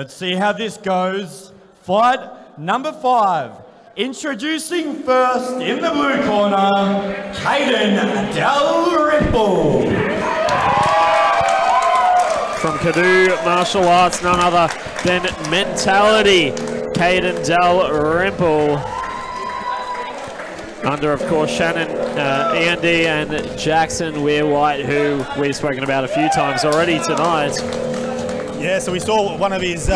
Let's see how this goes. Fight number 5. Introducing first in the blue corner, Kaiden Dalrymple. From CADOO Martial Arts, none other than Mentality, Kaiden Dalrymple. Under, of course, Shannon, Andy, and Jackson Weir-White, who we've spoken about a few times already tonight. Yeah, so we saw one of his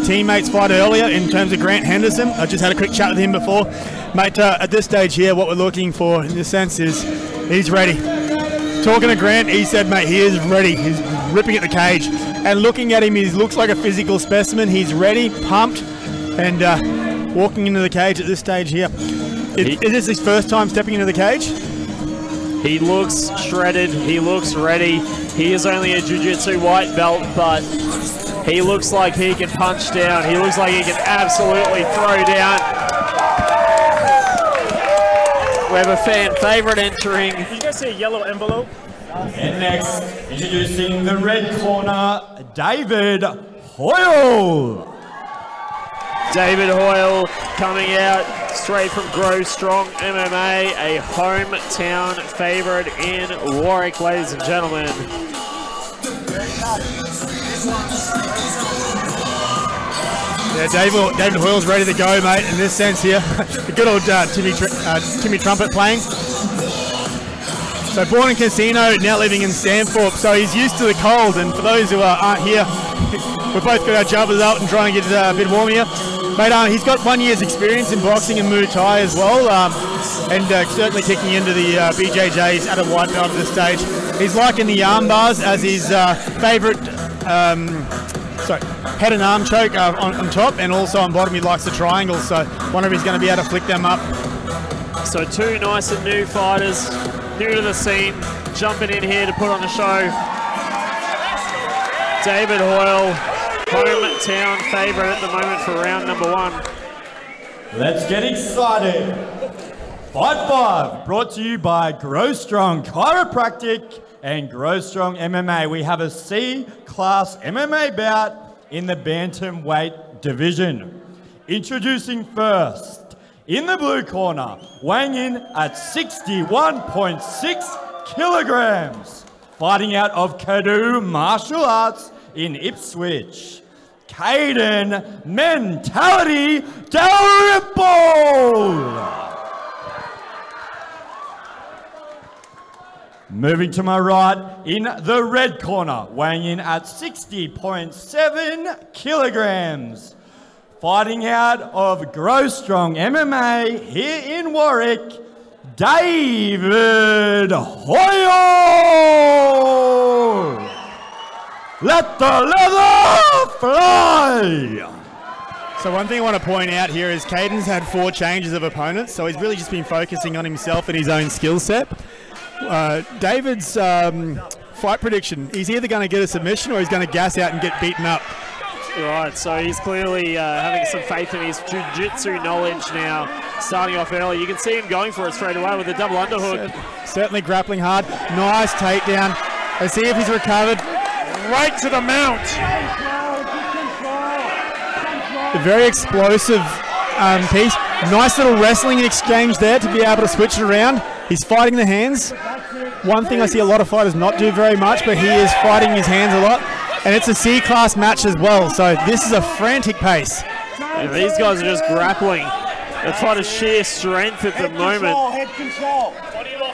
teammates fight earlier in terms of Grant Henderson. I just had a quick chat with him before. Mate, at this stage here, what we're looking for in this sense is he's ready. Talking to Grant, he said, mate, he is ready. He's ripping at the cage. And looking at him, he looks like a physical specimen. He's ready, pumped, and walking into the cage at this stage here. Is this his first time stepping into the cage? He looks shredded. He looks ready. He is only a jiu-jitsu white belt, but he looks like he can punch down. He looks like he can absolutely throw down. We have a fan favorite entering. Did you guys see a yellow envelope? And next, introducing the red corner, David Hoyle. David Hoyle coming out straight from Grow Strong MMA, a hometown favorite in Warwick, ladies and gentlemen. Yeah, David Hoyle's ready to go, mate, in this sense here. The good old Timmy Trumpet playing. So born in Casino, now living in Stanthorpe, so he's used to the cold, and for those who aren't here, we've both got our jumpers up and trying to get a bit warm here. Mate, he's got 1 year's experience in boxing and Muay Thai as well, and certainly kicking into the BJJs at a white belt at this stage. He's liking the arm bars as his favourite head and arm choke on top, and also on bottom he likes the triangle, so wonder if he's going to be able to flick them up. So two nice and new fighters, new to the scene, jumping in here to put on a show. David Hoyle, hometown favourite at the moment for round number 1. Let's get excited. Fight 5, brought to you by Grow Strong Chiropractic and Grow Strong MMA. We have a C-class MMA bout in the bantamweight division. Introducing first, in the blue corner, weighing in at 61.6 kilograms, fighting out of CADOO Martial Arts in Ipswich, Kaiden Mentality Dalrymple. Moving to my right, in the red corner, weighing in at 60.7 kilograms, fighting out of Grow Strong MMA here in Warwick, David Hoyle. Let the leather fly! So one thing I want to point out here is Kaiden's had 4 changes of opponents, so he's really just been focusing on himself and his own skill set. David's fight prediction, he's either going to get a submission or he's going to gas out and get beaten up. Right, so he's clearly having some faith in his jiu-jitsu knowledge now, starting off early. You can see him going for it straight away with a double underhook. Certainly grappling hard. Nice takedown. Let's see if he's recovered. Right to the mount. A very explosive piece. Nice little wrestling exchange there to be able to switch it around. He's fighting the hands. One thing I see a lot of fighters not do very much, but he is fighting his hands a lot. And it's a C-class match as well, so this is a frantic pace. And these guys are just grappling. They're fighting sheer strength at the moment. Head control.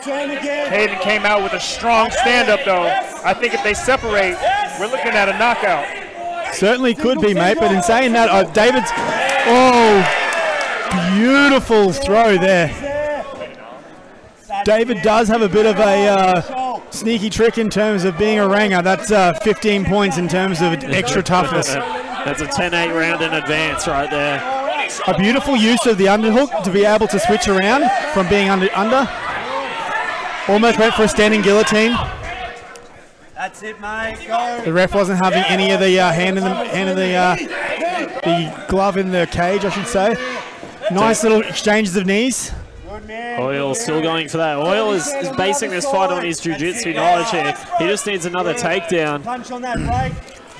Kaiden came out with a strong stand-up, though. I think if they separate, we're looking at a knockout. Certainly could be, mate, but in saying that, David's... Oh, beautiful throw there. David does have a bit of a sneaky trick in terms of being a ranger. That's 15 points in terms of extra toughness. That's a 10-8 round in advance right there. A beautiful use of the underhook to be able to switch around from being under. Almost went for a standing guillotine. That's it, mate. Go. The ref wasn't having any of the the glove in the cage, I should say. Nice little exchanges of knees. Hoyle still going for that. Hoyle is basing this fight on his jiu-jitsu knowledge here. He just needs another takedown. Punch on that break.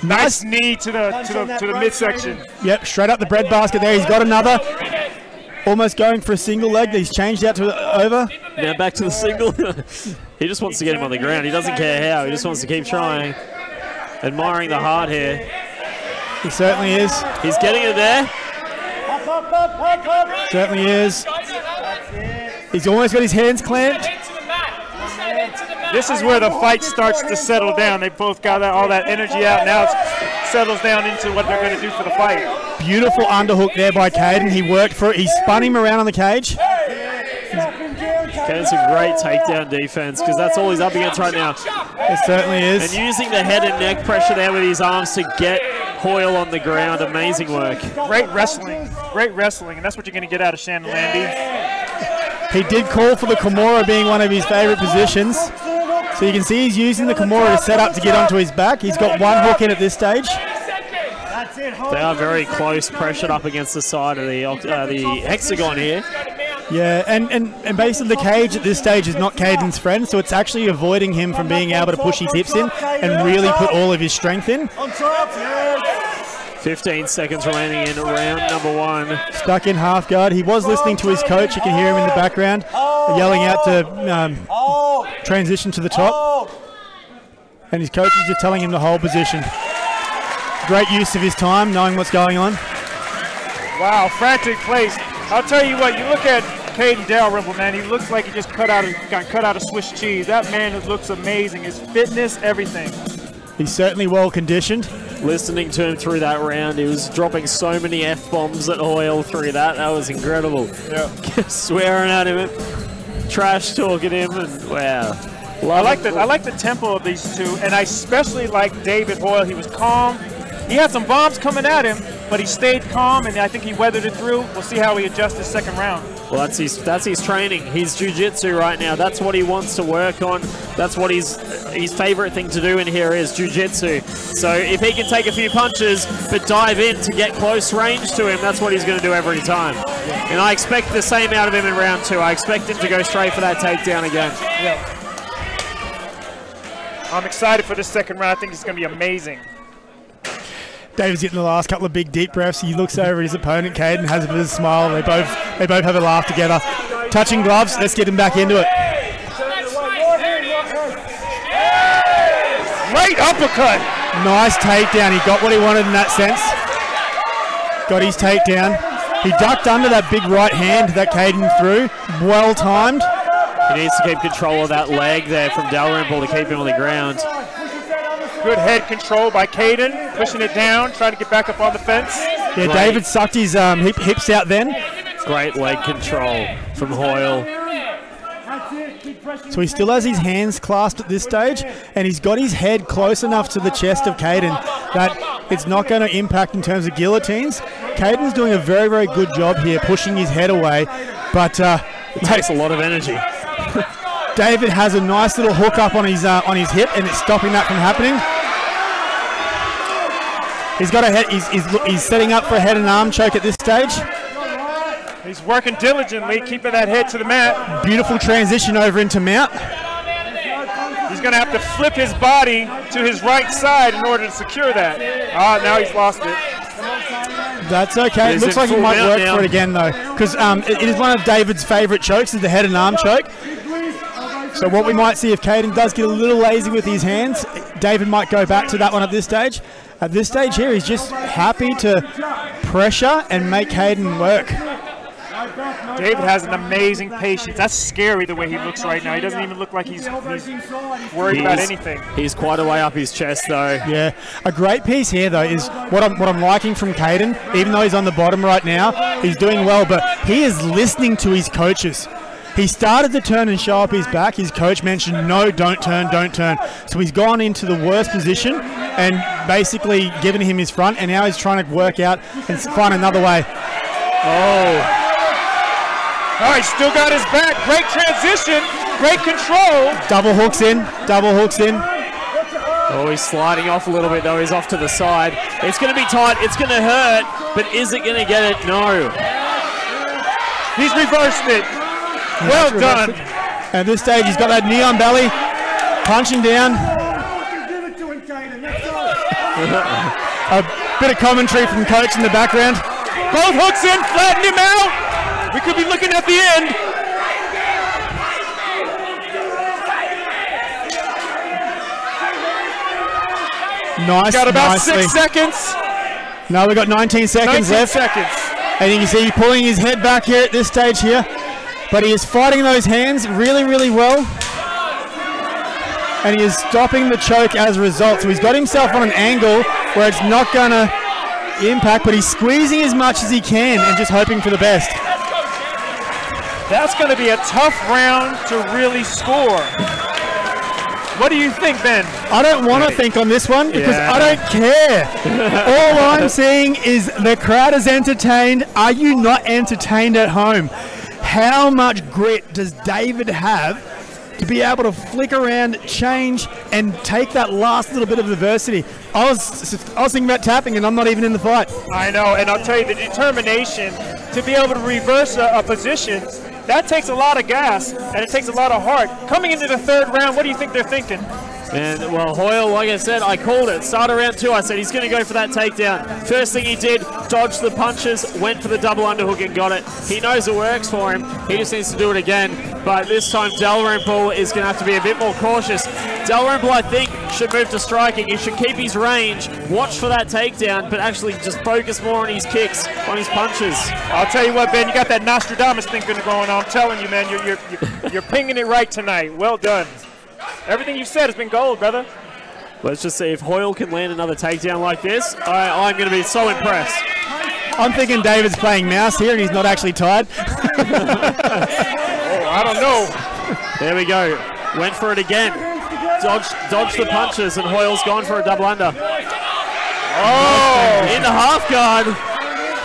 Nice knee to the midsection. Yep, straight up the breadbasket there. He's got another. Almost going for a single leg. He's changed out to over. Now back to the single. He just wants to get him on the ground. He doesn't care how. He just wants to keep trying. Admiring the heart here. He certainly is. He's getting it there. Certainly is. He's almost got his hands clamped. This is where the fight starts to settle down. They both got all that energy out. Now it settles down into what they're going to do for the fight. Beautiful underhook there by Kaiden. He worked for it. He spun him around on the cage. Okay, it's a great takedown defense because that's all he's up against right now. It certainly is. And using the head and neck pressure there with his arms to get Hoyle on the ground. Amazing work. Great wrestling, and that's what you're going to get out of Shannon Landy. He did call for the Kimura being one of his favorite positions. So you can see he's using the Kimura to set up to get onto his back. He's got one hook in at this stage. They are very close, pressured up against the side of the hexagon here. Yeah, and basically the cage at this stage is not Kaiden's friend, so it's actually avoiding him from being able to push his hips in and really put all of his strength in. 15 seconds remaining in round number 1. Stuck in half guard. He was listening to his coach. You can hear him in the background yelling out to transition to the top. And his coach is just telling him to hold position. Great use of his time, knowing what's going on. Wow, frantic place. I'll tell you what, you look at Kaiden Dalrymple, man, he looks like he just got cut out of Swiss cheese. That man looks amazing. His fitness, everything. He's certainly well conditioned. Listening to him through that round, he was dropping so many F-bombs at Hoyle through that. That was incredible. Yeah. Swearing at him, trash talking him, and wow. I like the tempo of these two, and I especially like David Hoyle. He was calm. He had some bombs coming at him, but he stayed calm, and I think he weathered it through. We'll see how he adjusts his second round. Well, that's his training. He's jiu-jitsu right now. That's what he wants to work on. That's what his favorite thing to do in here is jiu-jitsu. So if he can take a few punches but dive in to get close range to him, that's what he's going to do every time. And I expect the same out of him in round 2. I expect him to go straight for that takedown again. Yeah. I'm excited for this second round. I think it's going to be amazing. David's getting the last couple of big deep breaths. He looks over at his opponent. Kaiden has a bit of a smile. They both have a laugh together. Touching gloves. Let's get him back into it. Right uppercut. Nice takedown. He got what he wanted in that sense. Got his takedown. He ducked under that big right hand that Kaiden threw. Well timed. He needs to keep control of that leg there from Dalrymple to keep him on the ground. Good head control by Kaiden, pushing it down, trying to get back up on the fence. Yeah, Great. David sucked his hips out then. Great leg control from Hoyle. So he still has his hands clasped at this stage, and he's got his head close enough to the chest of Kaiden that it's not going to impact in terms of guillotines. Kaiden's doing a very, very good job here, pushing his head away, but it takes a lot of energy. David has a nice little hook up on his hip, and it's stopping that from happening. He's got a head. He's setting up for a head and arm choke at this stage. He's working diligently, keeping that head to the mat. Beautiful transition over into mount. He's going to have to flip his body to his right side in order to secure that. Now he's lost it. That's okay. It looks like he might work for it again, though, because it is one of David's favorite chokes, is the head and arm choke. So what we might see if Kaiden does get a little lazy with his hands, David might go back to that one at this stage. At this stage here, he's just happy to pressure and make Kaiden work. David has an amazing patience. That's scary the way he looks right now. He doesn't even look like he's worried about anything. He's quite a way up his chest, though. Yeah, a great piece here, though, is what I'm liking from Kaiden. Even though he's on the bottom right now, he's doing well, but he is listening to his coaches. He started to turn and show up his back. His coach mentioned, no, don't turn, don't turn. So he's gone into the worst position and basically given him his front, and now he's trying to work out and find another way. Oh. Oh, he's still got his back. Great transition, great control. Double hooks in, double hooks in. Oh, he's sliding off a little bit, though. He's off to the side. It's going to be tight. It's going to hurt, but is it going to get it? No. He's reversed it. Well done. At this stage, he's got that knee on belly, punching down. A bit of commentary from coach in the background. Both hooks in, flatten him out. We could be looking at the end. Nice. Got about nicely. 6 seconds. No, we've got 19 seconds 19 left. seconds. And you can see pulling his head back here at this stage here. But he is fighting those hands really, really well. And he is stopping the choke as a result. So he's got himself on an angle where it's not going to impact, but he's squeezing as much as he can and just hoping for the best. That's going to be a tough round to really score. What do you think, Ben? I don't want to think on this one because I don't care. All I'm seeing is the crowd is entertained. Are you not entertained at home? How much grit does David have to be able to flick around, change, and take that last little bit of adversity? I was thinking about tapping, and I'm not even in the fight. I know, and I'll tell you, the determination to be able to reverse a position, that takes a lot of gas, and it takes a lot of heart. Coming into the third round, what do you think they're thinking? And, well, Hoyle, like I said, I called it. Start of round 2, I said he's going to go for that takedown. First thing he did, dodged the punches, went for the double underhook and got it. He knows it works for him. He just needs to do it again. But this time, Dalrymple is going to have to be a bit more cautious. Dalrymple, I think, should move to striking. He should keep his range, watch for that takedown, but actually just focus more on his kicks, on his punches. I'll tell you what, Ben, you got that Nostradamus thing going on. I'm telling you, man, you're pinging it right tonight. Well done. Everything you've said has been gold, brother. Let's just see if Hoyle can land another takedown like this. I'm going to be so impressed. I'm thinking David's playing mouse here and he's not actually tired. I don't know. There we go. Went for it again. Dodged the punches, and Hoyle's gone for a double under. Oh! In the half guard.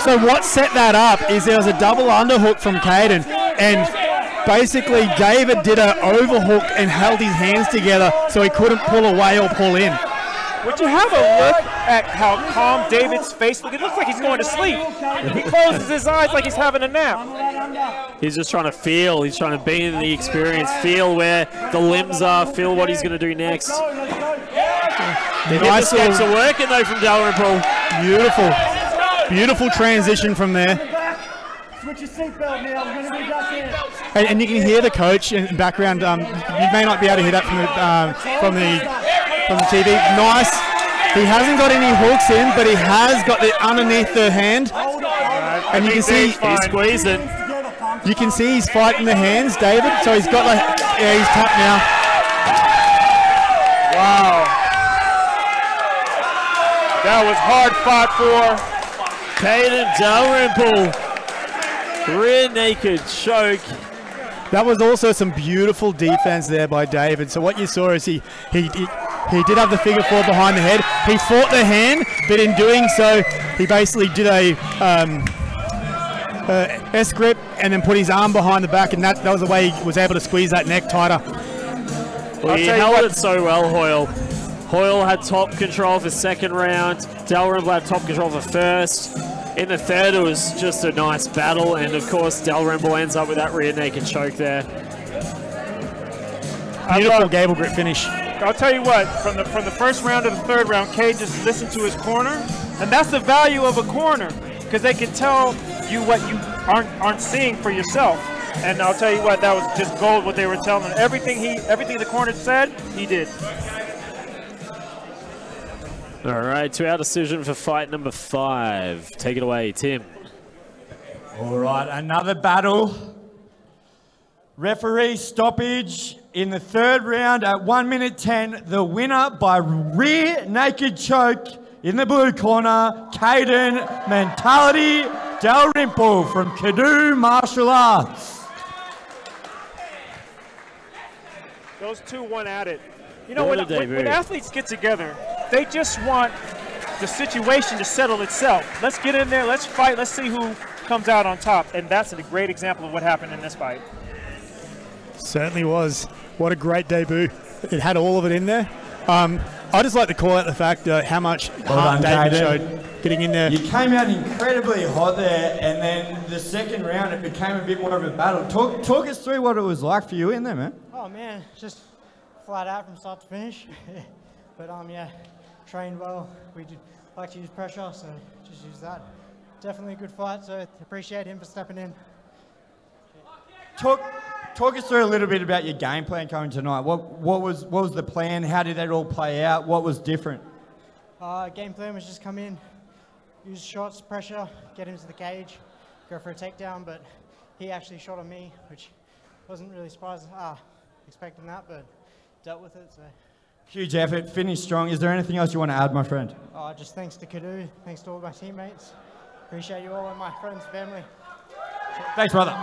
So what set that up is there was a double underhook from Kaiden, and basically David did an overhook and held his hands together so he couldn't pull away or pull in. Would you have a look at how calm David's face looks? It looks like he's going to sleep. He closes his eyes like he's having a nap. He's just trying to feel. He's trying to be in the experience, feel where the limbs are, feel what he's going to do next. The steps are working though from Dalrymple. Beautiful. Beautiful transition from there. Switch your seatbelt now. We're going to be back in. And you can hear the coach in the background. You may not be able to hear that from the TV. Nice. He hasn't got any hooks in, but he has got it underneath the hand. And you can see he's squeezing. You can see he's fighting the hands, David. So he's got like, yeah, he's tapped now. Wow. That was hard fought for. Kaiden Dalrymple. Rear naked choke. That was also some beautiful defense there by David. So what you saw is he did have the figure four behind the head. He fought the hand, but in doing so, he basically did a S grip and then put his arm behind the back, and that was the way he was able to squeeze that neck tighter. Well, he held it so well, Hoyle. Hoyle had top control for second round. Dalrymple had top control for first. In the third, it was just a nice battle, and of course, Dalrymple ends up with that rear naked choke there. Beautiful gable grip finish. I'll tell you what, from the first round to the third round, Cade just listened to his corner, and that's the value of a corner, because they can tell you what you aren't seeing for yourself. And I'll tell you what, that was just gold what they were telling him. Everything the corner said, he did. All right, 2-hour decision for fight number 5. Take it away, Tim. All right, another battle. Referee stoppage in the third round at 1 minute 10. The winner by rear naked choke in the blue corner, Kaiden Mentality Dalrymple from CADOO Martial Arts. Those two went at it. You know, when athletes get together, they just want the situation to settle itself. Let's get in there, let's fight, let's see who comes out on top. And that's a great example of what happened in this fight. Certainly was. What a great debut. It had all of it in there. I just like to call out the fact how much heart David showed getting in there. You came out incredibly hot there, and then the second round it became a bit more of a battle. Talk us through what it was like for you in there, man. Oh man, just flat out from start to finish. But yeah, trained well. We did like to use pressure, so just use that. Definitely a good fight, so appreciate him for stepping in. Talk us through a little bit about your game plan coming tonight. What was the plan? How did that all play out? What was different? Game plan was just come in, use shots, pressure, get him to the cage, go for a takedown, but he actually shot on me, which wasn't really expecting that, but dealt with it. So. Huge effort, finished strong. Is there anything else you want to add, my friend? Just thanks to CADOO, thanks to all my teammates. Appreciate you all and my friends, family. Thanks, brother.